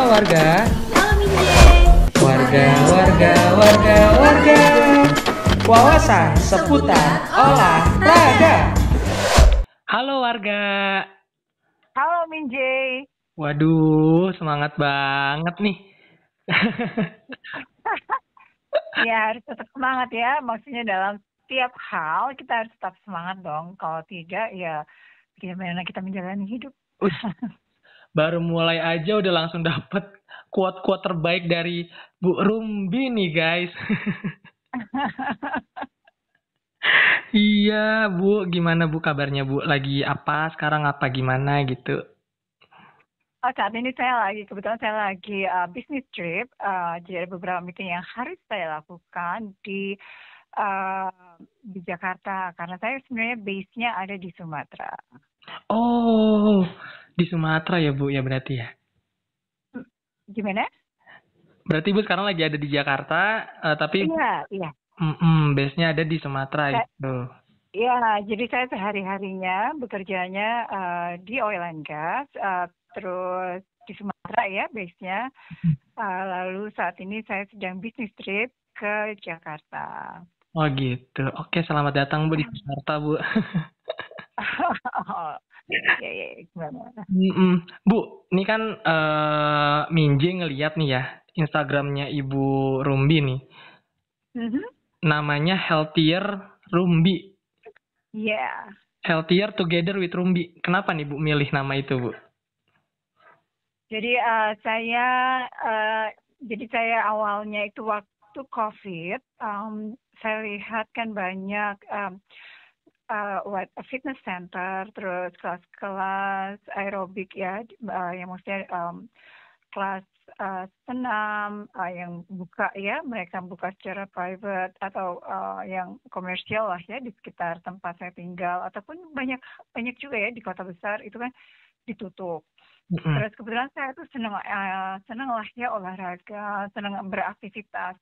warga, Halo Minje. warga. Wawasan seputar olahraga. Halo warga. Halo Minje. Waduh, semangat banget nih. Ya harus tetap semangat ya. Maksudnya dalam setiap hal kita harus tetap semangat dong. Kalau tidak ya gimana kita menjalani hidup. Baru mulai aja udah langsung dapet quote-quote terbaik dari Bu Rumbi nih guys. Iya Bu, gimana Bu kabarnya Bu? Lagi apa sekarang, apa gimana gitu? Saat ini kebetulan saya lagi business trip. Jadi ada beberapa meeting yang harus saya lakukan di Jakarta. Karena saya sebenarnya base-nya ada di Sumatera. Oh, di Sumatera ya Bu ya berarti ya? Gimana? Berarti Bu sekarang lagi ada di Jakarta, tapi Iya. base-nya ada di Sumatera gitu. Iya, jadi saya sehari-harinya bekerjanya di oil and gas, terus di Sumatera ya base-nya. Lalu saat ini saya sedang business trip ke Jakarta. Oh gitu. Oke, selamat datang Bu di Jakarta Bu. Ya, gimana? Bu, ini kan Minje ngeliat nih ya Instagramnya Ibu Rumbi nih. Namanya Healthier Rumbi. Yeah. Healthier Together with Rumbi. Kenapa nih Bu milih nama itu Bu? Jadi saya awalnya itu waktu COVID, saya lihat kan banyak fitness center, terus kelas-kelas aerobik ya, yang maksudnya kelas senam yang buka ya, mereka buka secara private atau yang komersial lah ya di sekitar tempat saya tinggal, ataupun banyak juga ya di kota besar itu kan ditutup. Terus kebetulan saya tuh senang lah ya olahraga, senang beraktivitas.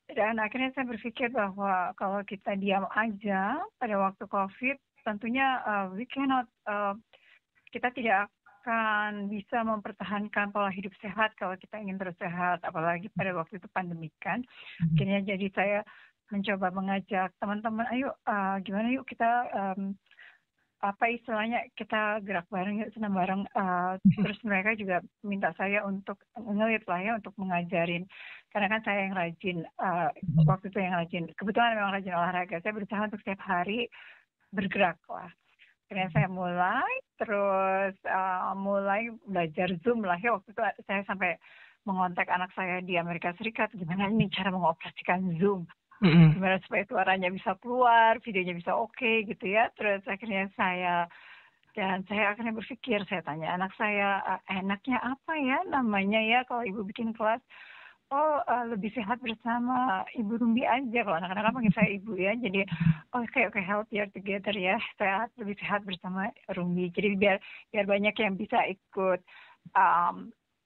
Dan akhirnya saya berpikir bahwa kalau kita diam aja pada waktu COVID, tentunya kita tidak akan bisa mempertahankan pola hidup sehat kalau kita ingin terus sehat, apalagi pada waktu itu pandemi kan. Akhirnya jadi saya mencoba mengajak teman-teman, ayo gimana yuk kita apa istilahnya kita gerak bareng yuk, senam bareng. Terus mereka juga minta saya untuk ngelit lah ya untuk mengajarin, karena kan saya yang rajin waktu itu yang rajin, kebetulan memang rajin olahraga, saya berusaha untuk setiap hari bergerak lah. Akhirnya saya mulai belajar Zoom lah ya. Waktu itu saya sampai mengontak anak saya di Amerika Serikat, gimana ini cara mengoperasikan Zoom, gimana supaya suaranya bisa keluar, videonya bisa oke gitu ya. Terus akhirnya saya akhirnya berpikir, saya tanya anak saya, enaknya apa ya namanya ya kalau ibu bikin kelas. Lebih sehat bersama Ibu Rumbi aja, kalau anak-anak panggil saya ibu ya. Jadi oke, healthier together ya, lebih sehat bersama Rumbi. Jadi biar banyak yang bisa ikut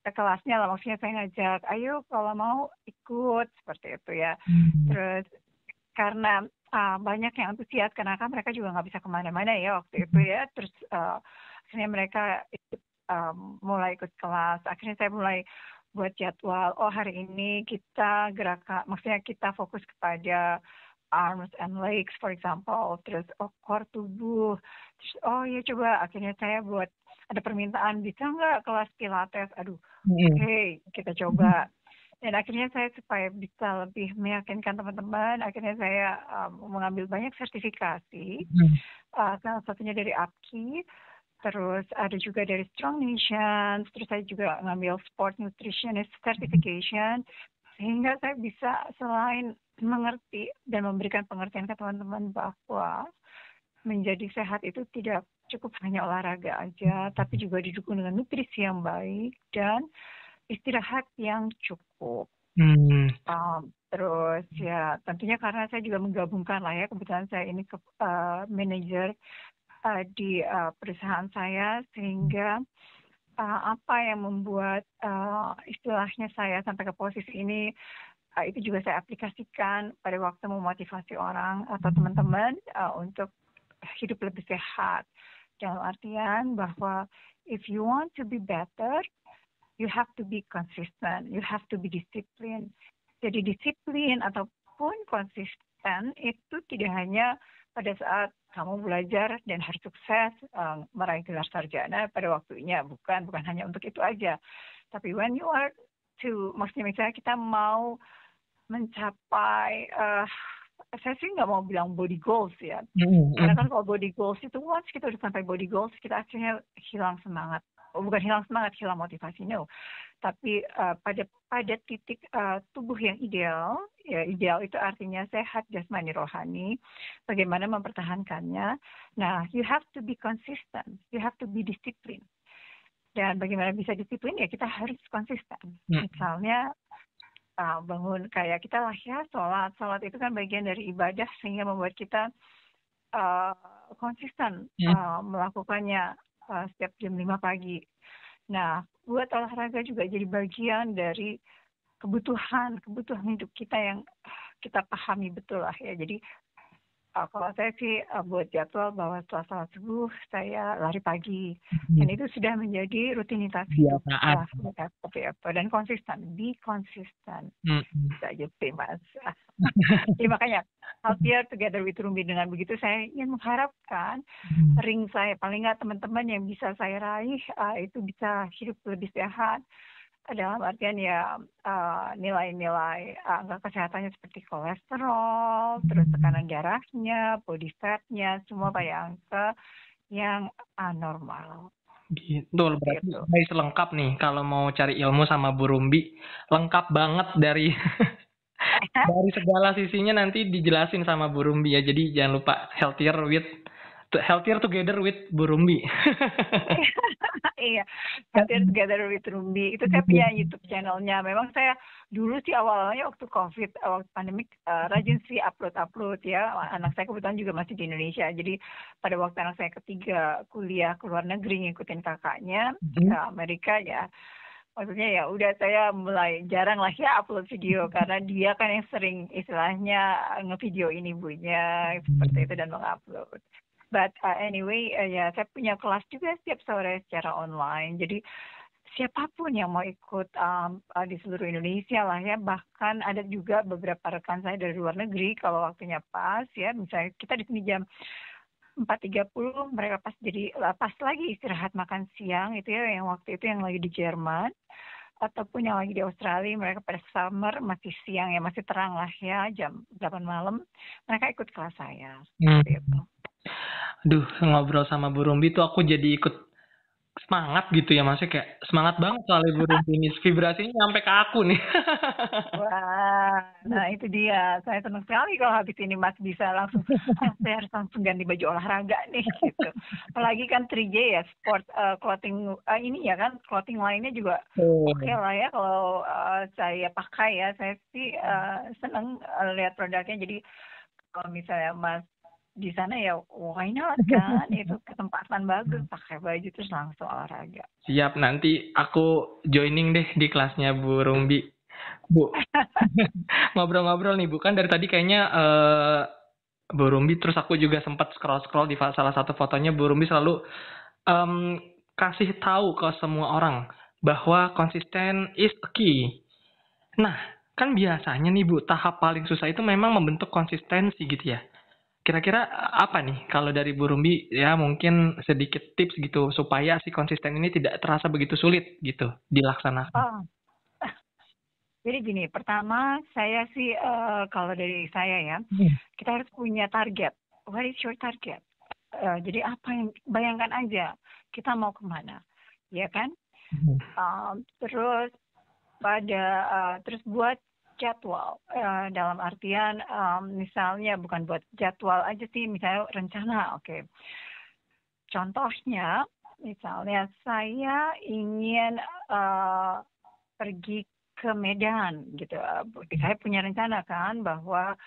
ke kelasnya lah. Maksudnya saya ngajak, ayo kalau mau ikut seperti itu ya. Terus karena banyak yang antusias, karena kan mereka juga nggak bisa kemana-mana ya waktu itu ya. Terus akhirnya mereka mulai ikut kelas. Akhirnya saya mulai buat jadwal, hari ini kita maksudnya kita fokus kepada arms and legs for example, terus core tubuh, terus ya coba akhirnya saya buat ada permintaan, bisa nggak kelas pilates, oke, kita coba. Dan akhirnya saya supaya bisa lebih meyakinkan teman-teman, akhirnya saya mengambil banyak sertifikasi, salah satunya dari APKI. Terus ada juga dari Strong Nations, terus saya juga ngambil Sport Nutritionist Certification, sehingga saya bisa selain mengerti dan memberikan pengertian ke teman-teman bahwa menjadi sehat itu tidak cukup hanya olahraga aja, tapi juga didukung dengan nutrisi yang baik dan istirahat yang cukup. Terus ya tentunya karena saya juga menggabungkan lah ya, kebetulan saya ini manajer di perusahaan saya, sehingga apa yang membuat istilahnya saya sampai ke posisi ini itu juga saya aplikasikan pada waktu memotivasi orang atau teman-teman untuk hidup lebih sehat, dalam artian bahwa if you want to be better, you have to be consistent, you have to be discipline. Jadi disiplin ataupun konsisten itu tidak hanya pada saat kamu belajar dan harus sukses meraih gelar sarjana pada waktunya, bukan hanya untuk itu aja. Tapi when you are maksudnya misalnya kita mau mencapai saya sih nggak mau bilang body goals ya, karena kan kalau body goals itu once kita udah sampai body goals kita akhirnya hilang semangat, bukan hilang semangat, hilang motivasi, no. Tapi pada titik tubuh yang ideal, ya ideal itu artinya sehat jasmani rohani, bagaimana mempertahankannya. Nah, you have to be consistent, you have to be discipline. Dan bagaimana bisa disiplin ya kita harus konsisten. Misalnya bangun kayak kita lah ya, sholat itu kan bagian dari ibadah sehingga membuat kita konsisten melakukannya setiap jam 5 pagi. Nah, buat olahraga juga jadi bagian dari kebutuhan hidup kita yang kita pahami betul lah ya. Jadi kalau saya sih buat jadwal bahwa setelah sholat subuh saya lari pagi, dan itu sudah menjadi rutinitas hidup seperti apa, dan konsisten, be konsisten saja Mas. Jadi makanya Healthier Together with Rumbi, dengan begitu saya ingin mengharapkan ring saya, paling nggak teman-teman yang bisa saya raih itu bisa hidup lebih sehat. Dalam artian ya nilai-nilai angka kesehatannya seperti kolesterol, terus tekanan darahnya, body fatnya, semua pada angka yang normal. Gitu, berarti guys lengkap nih kalau mau cari ilmu sama Bu Rumbi, lengkap banget dari dari segala sisinya nanti dijelasin sama Bu Rumbi ya. Jadi jangan lupa Healthier Together with Bu Rumbi. Iya, Healthier Together with Rumbi. Itu saya punya YouTube channelnya. Memang saya dulu sih awalnya waktu COVID, waktu pandemik, rajin sih upload ya. Anak saya kebetulan juga masih di Indonesia. Jadi pada waktu anak saya ketiga kuliah ke luar negeri ngikutin kakaknya ke Amerika ya. Maksudnya ya udah saya mulai jarang lah ya upload video karena dia kan yang sering istilahnya ngevideoin ibunya seperti itu dan mengupload. But anyway, ya saya punya kelas juga setiap sore secara online. Jadi siapapun yang mau ikut di seluruh Indonesia lah ya. Bahkan ada juga beberapa rekan saya dari luar negeri kalau waktunya pas ya. Misalnya kita di sini jam 4.30, mereka pas lagi istirahat makan siang itu ya, yang waktu itu yang lagi di Jerman. Ataupun yang lagi di Australia, mereka pada summer masih siang ya, masih terang lah ya, jam 8 malam. Mereka ikut kelas saya. Gitu. Aduh, ngobrol sama Bu Rumbi tuh aku jadi ikut semangat gitu ya, maksudnya kayak semangat banget soalnya Bu Rumbi ini, vibrasinya sampai ke aku nih. Wah, nah itu dia, saya senang sekali kalau habis ini Mas bisa langsung, saya harus langsung ganti baju olahraga nih gitu. Apalagi kan 3J ya, sport clothing ini ya kan, clothing lainnya juga oke lah ya kalau saya pakai ya, saya sih senang lihat produknya. Jadi kalau misalnya Mas di sana ya why not kan, itu kesempatan bagus pakai baju terus langsung olahraga. Siap, nanti aku joining deh di kelasnya Bu Rumbi. Bu, ngobrol-ngobrol nih Bu, kan dari tadi kayaknya Bu Rumbi, terus aku juga sempat scroll di salah satu fotonya Bu Rumbi selalu kasih tahu ke semua orang bahwa konsisten is key. Nah, kan biasanya nih Bu, tahap paling susah itu memang membentuk konsistensi gitu ya. Kira-kira apa nih kalau dari Bu Rumbi ya, mungkin sedikit tips gitu supaya si konsisten ini tidak terasa begitu sulit gitu dilaksanakan. Jadi gini, pertama saya sih kalau dari saya ya, kita harus punya target. What is your target? Jadi apa yang, bayangkan aja kita mau kemana, ya kan? Terus terus buat jadwal, dalam artian misalnya bukan buat jadwal aja sih, misalnya rencana, oke. Contohnya, misalnya saya ingin pergi ke Medan gitu. Saya punya rencana kan bahwa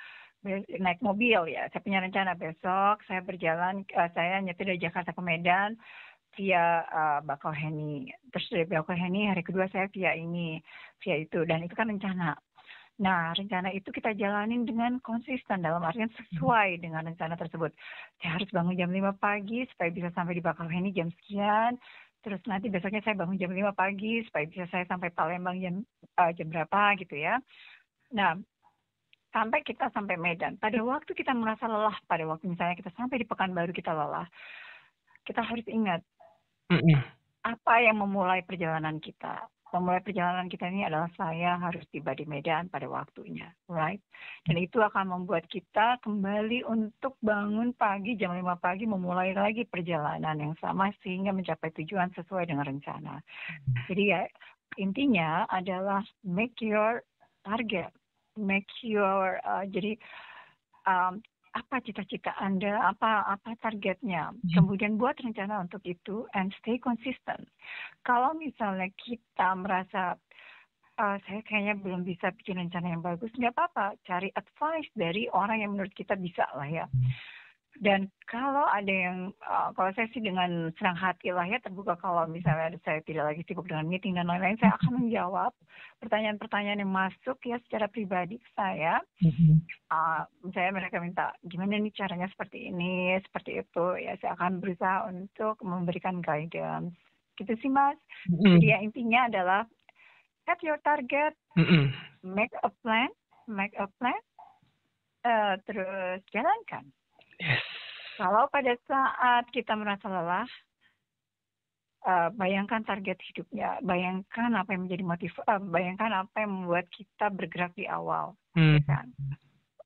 naik mobil ya. Saya punya rencana besok saya berjalan, saya nyetir dari Jakarta ke Medan via Bakauheni. Terus dari Bakauheni hari kedua saya via itu, dan itu kan rencana. Nah, rencana itu kita jalanin dengan konsisten, dalam artian sesuai dengan rencana tersebut. Saya harus bangun jam 5 pagi supaya bisa sampai di Bakauheni jam sekian. Terus nanti besoknya saya bangun jam 5 pagi supaya bisa saya sampai Palembang jam berapa gitu ya. Nah, sampai Medan. Pada waktu kita merasa lelah, pada waktu misalnya kita sampai di Pekanbaru kita lelah, kita harus ingat apa yang memulai perjalanan kita. Memulai perjalanan kita ini adalah saya harus tiba di Medan pada waktunya, right? Dan itu akan membuat kita kembali untuk bangun pagi jam 5 pagi, memulai lagi perjalanan yang sama sehingga mencapai tujuan sesuai dengan rencana. Jadi ya intinya adalah make your target, make your jadi apa cita-cita Anda, apa targetnya. Kemudian buat rencana untuk itu and stay consistent. Kalau misalnya kita merasa saya kayaknya belum bisa bikin rencana yang bagus, nggak apa-apa. Cari advice dari orang yang menurut kita bisa lah ya. Dan kalau ada yang, kalau saya sih dengan senang hati lah ya, terbuka kalau misalnya saya tidak lagi sibuk dengan meeting dan lain-lain, saya akan menjawab pertanyaan-pertanyaan yang masuk ya secara pribadi ke saya. Misalnya mereka minta, gimana nih caranya seperti ini, seperti itu, ya saya akan berusaha untuk memberikan guidance. Gitu sih Mas. Jadi ya intinya adalah set your target, make a plan, terus jalankan. Yes. Kalau pada saat kita merasa lelah, bayangkan target hidupnya, bayangkan apa yang menjadi bayangkan apa yang membuat kita bergerak di awal, ya kan?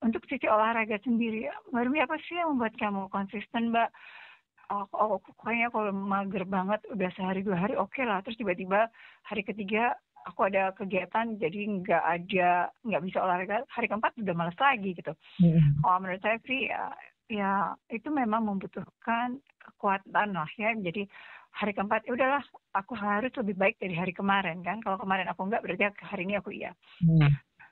Untuk sisi olahraga sendiri, Mbak apa sih yang membuat kamu konsisten, Mbak? Kayaknya kalau mager banget, udah sehari 2 hari oke lah, terus tiba-tiba hari ketiga aku ada kegiatan jadi nggak bisa olahraga, hari keempat udah malas lagi gitu. Menurut saya sih ya itu memang membutuhkan kekuatan lah ya. Jadi hari keempat ya udahlah, aku harus lebih baik dari hari kemarin kan. Kalau kemarin aku enggak, berarti hari ini aku iya.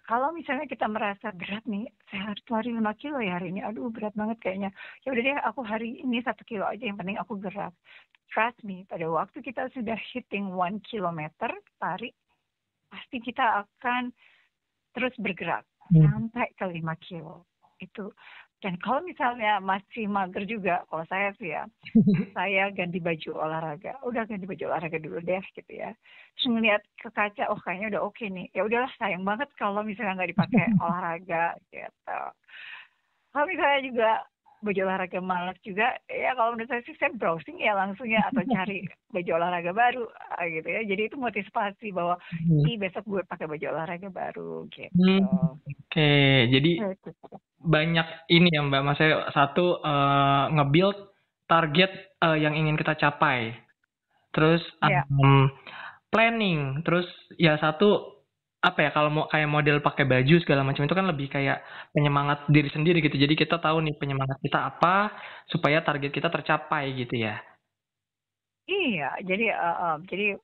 Kalau misalnya kita merasa berat nih, saya harus lari 5 kilo ya hari ini. Aduh berat banget kayaknya. Ya udah deh, aku hari ini 1 kilo aja, yang penting aku gerak. Trust me, pada waktu kita sudah hitting 1 kilometer lari, pasti kita akan terus bergerak sampai ke 5 kilo. Itu. Dan kalau misalnya masih mager juga, kalau saya sih ya, saya ganti baju olahraga. Udah ganti baju olahraga dulu deh gitu ya. Terus ngeliat ke kaca, oh kayaknya udah oke nih. Ya udahlah, sayang banget kalau misalnya nggak dipakai olahraga gitu. Kalau misalnya juga baju olahraga malas juga, ya kalau menurut saya sih saya browsing ya langsung ya, atau cari baju olahraga baru gitu ya. Jadi itu motivasi bahwa besok gue pakai baju olahraga baru gitu. Oke, jadi banyak ini ya Mbak, maksudnya satu nge-build target yang ingin kita capai, terus planning, terus ya satu apa ya, kalau mau kayak model pakai baju segala macam itu kan lebih kayak penyemangat diri sendiri gitu. Jadi kita tahu nih penyemangat kita apa supaya target kita tercapai gitu ya. Iya, jadi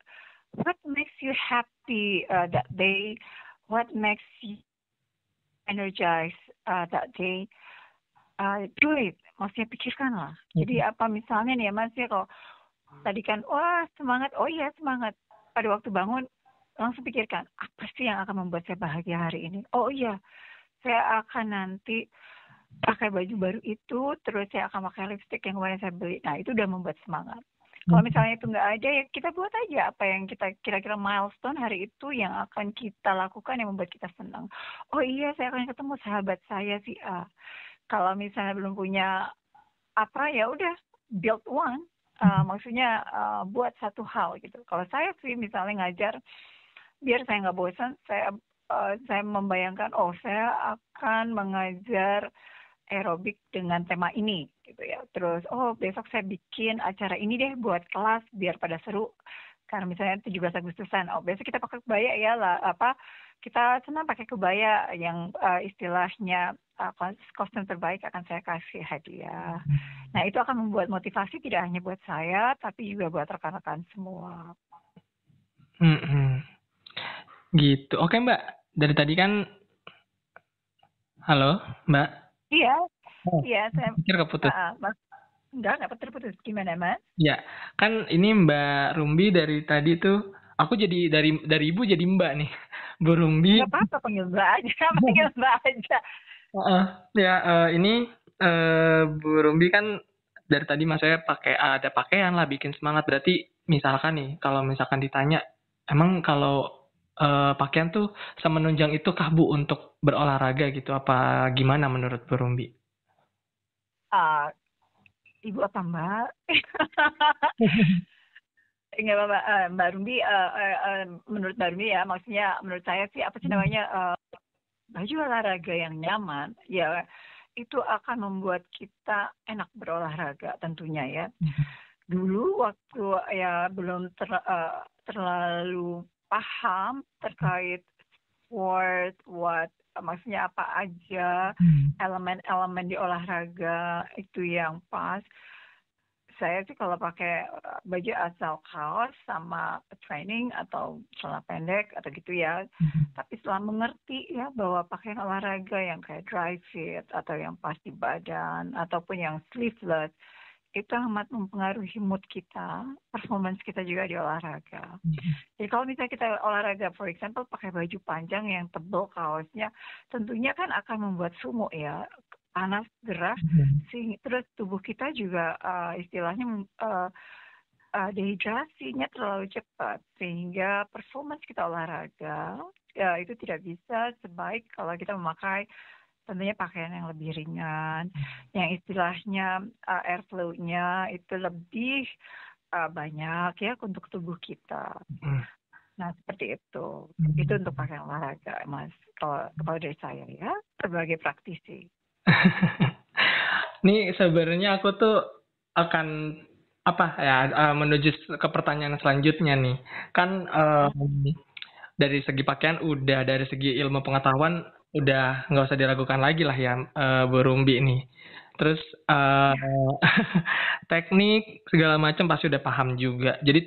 what makes you happy that day, what makes you energized that day, do it. Maksudnya pikirkan lah. Jadi apa misalnya nih ya Mas ya, kalau tadi kan wah semangat, oh iya semangat. Pada waktu bangun langsung pikirkan, apa sih yang akan membuat saya bahagia hari ini? Oh iya, saya akan nanti pakai baju baru itu, terus saya akan pakai lipstick yang kemarin saya beli. Nah, itu udah membuat semangat. Kalau misalnya itu nggak ada, ya kita buat aja apa yang kita kira-kira milestone hari itu yang akan kita lakukan yang membuat kita senang. Oh iya, saya akan ketemu sahabat saya si A. Kalau misalnya belum punya apa, ya udah build one. Maksudnya buat satu hal gitu. Kalau saya sih misalnya ngajar, biar saya nggak bosan, saya membayangkan, oh saya akan mengajar aerobik dengan tema ini gitu ya. Terus besok saya bikin acara ini deh buat kelas biar pada seru. Karena misalnya 17 Agustusan, besok kita pakai kebaya ya lah, kita senang pakai kebaya yang istilahnya kostum terbaik akan saya kasih hadiah. Nah, itu akan membuat motivasi tidak hanya buat saya tapi juga buat rekan-rekan semua. Gitu. Oke Mbak, dari tadi kan halo Mbak. Iya. Iya, saya pikir keputus. Enggak putus. Gimana, Mas? Ya, kan ini Mbak Rumbi dari tadi tuh, aku jadi dari Ibu jadi Mbak nih. Bu Rumbi. Enggak apa-apa, panggil Mbak aja. Ini Bu Rumbi kan dari tadi mas saya ada pakaian lah bikin semangat, berarti misalkan nih, kalau misalkan ditanya, emang kalau pakaian tuh semenunjang itu kah Bu untuk berolahraga gitu? Apa gimana menurut Bu Rumbi? Ibu apa Mbak? Enggak apa-apa, Mbak Rumbi, menurut Mbak Rumbi ya, maksudnya menurut saya sih apa sih namanya, baju olahraga yang nyaman, ya itu akan membuat kita enak berolahraga tentunya ya. Dulu waktu ya belum terlalu paham terkait sport, maksudnya apa aja elemen-elemen di olahraga itu yang pas. Saya sih kalau pakai baju asal kaos sama training atau celana pendek atau gitu ya. Tapi setelah mengerti ya bahwa pakaian olahraga yang kayak dry fit atau yang pas di badan ataupun yang sleeveless itu amat mempengaruhi mood kita, performance kita juga di olahraga. Jadi kalau misalnya kita olahraga, for example, pakai baju panjang yang tebal kaosnya, tentunya kan akan membuat sumuk ya, panas, gerah, terus tubuh kita juga istilahnya dehidrasinya terlalu cepat, sehingga performance kita olahraga ya, itu tidak bisa sebaik kalau kita memakai tentunya pakaian yang lebih ringan, yang istilahnya airflow-nya itu lebih banyak ya untuk tubuh kita. Nah seperti itu. Itu untuk pakaian olahraga, Mas. Kalau dari saya ya, sebagai praktisi. Nih sebenarnya aku tuh akan apa ya menuju ke pertanyaan selanjutnya nih. Kan dari segi pakaian udah, dari segi ilmu pengetahuan udah nggak usah diragukan lagi lah ya, Bu Rumbi nih. Terus teknik segala macam pasti udah paham juga. Jadi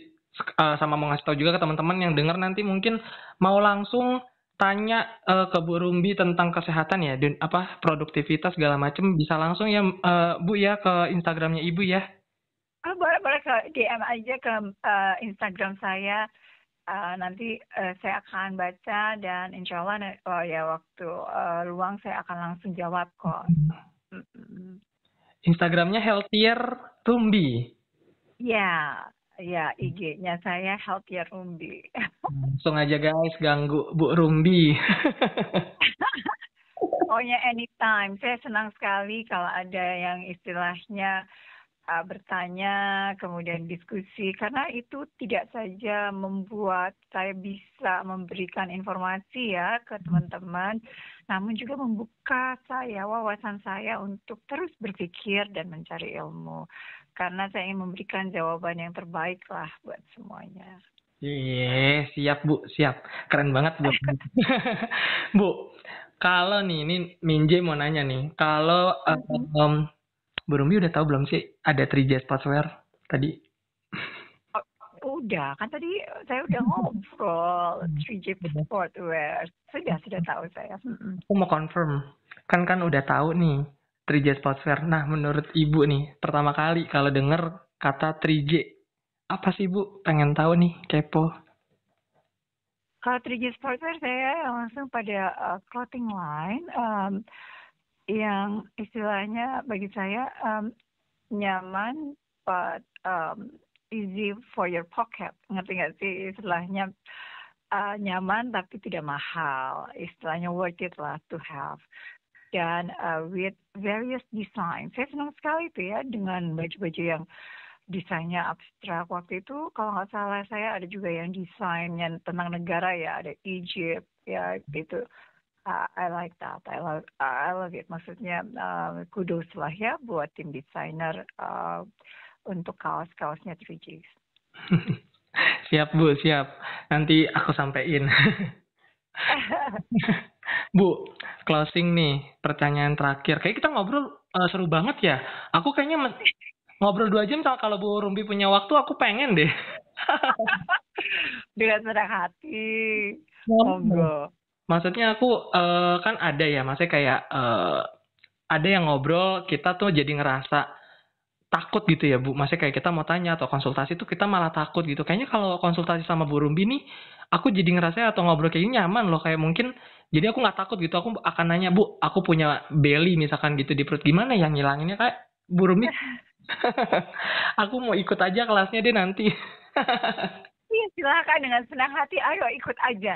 sama mau ngasih tahu juga ke teman-teman yang dengar nanti mungkin mau langsung tanya ke Bu Rumbi tentang kesehatan ya, apa produktivitas segala macam bisa langsung ya Bu ya ke Instagramnya Ibu ya. Boleh ke DM aja ke Instagram saya. Nanti saya akan baca dan insya Allah ya waktu luang saya akan langsung jawab kok. Instagramnya Healthier Rumbi. Ya, IG-nya saya Healthier Rumbi. Langsung aja guys, ganggu Bu Rumbi. Pokoknya anytime. Saya senang sekali kalau ada yang istilahnya bertanya, kemudian diskusi, karena itu tidak saja membuat saya bisa memberikan informasi ya ke teman-teman, namun juga membuka wawasan saya untuk terus berpikir dan mencari ilmu. Karena saya ingin memberikan jawaban yang terbaik lah buat semuanya. Iya, siap Bu, siap. Keren banget Bu. Bu, kalau nih, ini Minje mau nanya nih, kalau Bu Rumbi udah tahu belum sih ada 3J Sportswear tadi? Udah, kan tadi saya udah ngobrol 3J Sportswear. Sudah tahu saya. Aku mau confirm. Kan udah tahu nih 3J Sportswear. Nah, menurut Ibu nih, pertama kali kalau denger kata 3J, apa sih Bu? Pengen tahu nih, kepo. Kalau 3J Sportswear saya langsung pada clothing line yang istilahnya bagi saya nyaman but easy for your pocket. Ngerti nggak sih istilahnya, nyaman tapi tidak mahal. Istilahnya worth it lah to have. Dan with various design. Saya senang sekali itu ya dengan baju-baju yang desainnya abstrak. Waktu itu kalau nggak salah saya ada juga yang desainnya tentang negara ya, ada Egypt ya gitu. I like that. I love it. Maksudnya kudos lah ya buat tim desainer untuk kaos-kaosnya 3J. Siap Bu, siap. Nanti aku sampein. Bu, closing nih, pertanyaan terakhir. Kayak kita ngobrol seru banget ya. Aku kayaknya ngobrol 2 jam kalau Bu Rumbi punya waktu, aku pengen deh. Dengan senang hati. Monggo. Maksudnya aku kan ada ya, maksudnya kayak ada yang ngobrol, kita tuh jadi ngerasa takut gitu ya Bu. Maksudnya kayak kita mau tanya atau konsultasi tuh kita malah takut gitu. Kayaknya kalau konsultasi sama Bu Rumbi nih, aku jadi ngerasa atau ngobrol kayak gini nyaman loh. Kayak mungkin, jadi aku nggak takut gitu. Aku akan nanya, Bu, aku punya belly misalkan gitu di perut. Gimana yang ngilanginnya kayak Bu Rumbi? Aku mau ikut aja kelasnya deh nanti. Iya, silakan dengan senang hati, ayo ikut aja.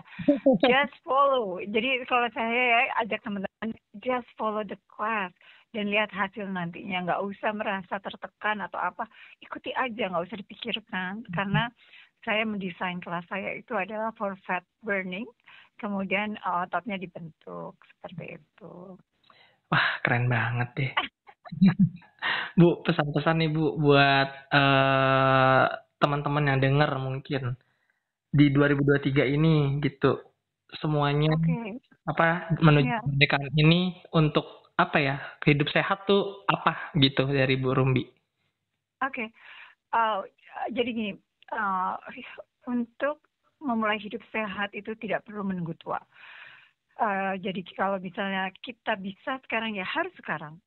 Just follow. Jadi kalau saya ajak teman-teman, just follow the class dan lihat hasil nantinya. Nggak usah merasa tertekan atau apa, ikuti aja, nggak usah dipikirkan. Karena saya mendesain kelas saya itu adalah for fat burning, kemudian ototnya dibentuk seperti itu. Wah, keren banget deh. Bu, pesan-pesan nih Bu buat teman-teman yang dengar mungkin di 2023 ini gitu. Semuanya apa menuju kemerdekaan ini untuk apa ya? Hidup sehat tuh apa gitu dari Bu Rumbi? Oke. Jadi gini, untuk memulai hidup sehat itu tidak perlu menunggu tua. Jadi kalau misalnya kita bisa sekarang ya harus sekarang.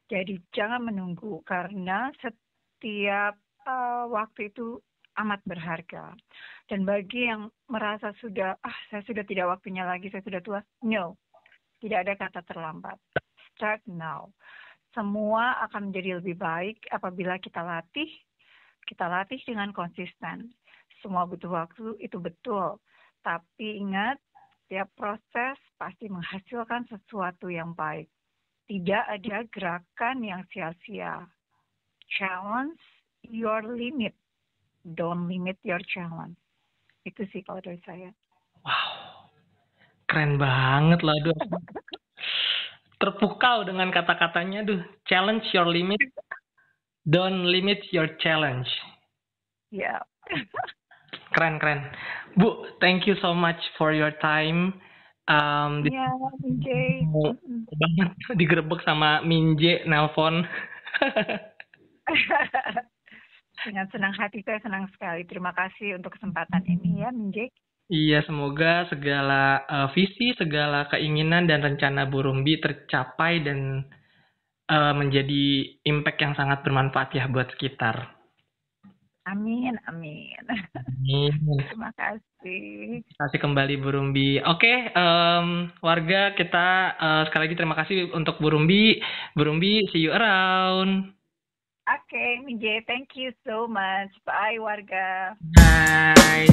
Jadi jangan menunggu karena setiap waktu itu amat berharga. Dan bagi yang merasa sudah, saya sudah tidak waktunya lagi, saya sudah tua. No, tidak ada kata terlambat. Start now. Semua akan menjadi lebih baik apabila kita latih dengan konsisten. Semua butuh waktu, itu betul. Tapi ingat, setiap proses pasti menghasilkan sesuatu yang baik. Tidak ada gerakan yang sia-sia. Challenge your limit. Don't limit your challenge. Itu sih kalau dari saya. Wow. Keren banget lah, aduh. Terpukau dengan kata-katanya, duh. Challenge your limit. Don't limit your challenge. Ya. Yeah. Keren. Bu, thank you so much for your time. Iya, Minje. Banget digerebek sama Minje nelpon. Dengan senang hati, saya senang sekali. Terima kasih untuk kesempatan ini ya, Minje. Iya, semoga segala visi, segala keinginan dan rencana Bu Rumbi tercapai dan menjadi impact yang sangat bermanfaat ya buat sekitar. Amin. Terima kasih. Terima kasih kembali Bu Rumbi. Oke, warga kita sekali lagi terima kasih untuk Bu Rumbi. Bu Rumbi, see you around. Oke, Minje, thank you so much. Bye, warga. Bye.